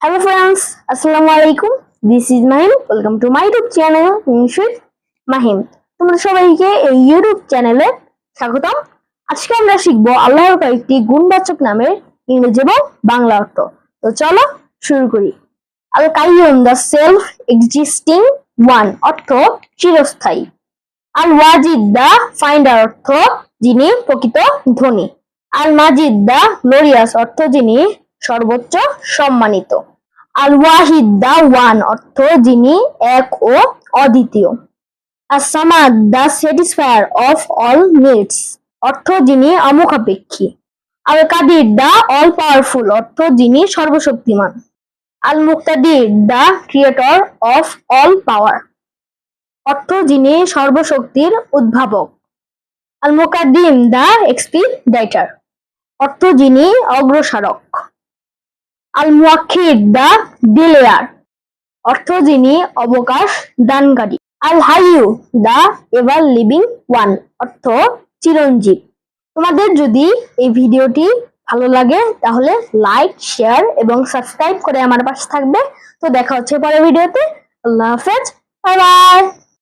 Hello friends, Assalamu alaikum. This is Mahim. Welcome to my YouTube channel with Mahim. তোমরা সবাইকে এই YouTube চ্যানেলে স্বাগতম। আজকে আমরা শিখব আল্লাহর কয়েকটি গুণবাচক নামের ইংরেজি এবং বাংলা অর্থ। তো চলো শুরু করি। আল কাইয়ুম, দ্য সেলফ এক্সিস্টিং ওয়ান, অর্থ চিরস্থায়ী। আল ওয়াজিদ, দ্য ফাইন্ডার, অর্থ যিনি প্রকৃত ধনী। আল মাজিদ, দ্য গ্লোরিয়াস, অর্থ যিনি সর্বোচ্চ সম্মানিত। আল ওয়াহিদ, দ্য ওয়ান, অর্থ যিনি এক ও অদ্বিতীয়। আস-সামাদ, the satisfier of all needs, অর্থ যিনি অমুখাপেক্ষী। আল কাদির, দ্য অল পাওয়ারফুল, অর্থ যিনি সর্বশক্তিমান। আল মুক্তাদির, the creator of all power, অর্থ যিনি সর্বশক্তির উদ্ভাবক। আল মুকাদ্দিম, দ্য এক্সপিডাইটার, অর্থ যিনি অগ্রসারক। আল মুআক্খির, দ্য ডিলেয়ার, অর্থ যিনি অবকাশ দানকারী। আল হাইয়ু, দ্য এভার লিভিং ওয়ান, অর্থ চিরঞ্জীব। তোমাদের যদি এই ভিডিওটি ভালো লাগে তাহলে লাইক, শেয়ার এবং সাবস্ক্রাইব করে আমার পাশে থাকবে। তো দেখা হচ্ছে পরের ভিডিওতে। আল্লাহ হাফেজ, বাই বাই।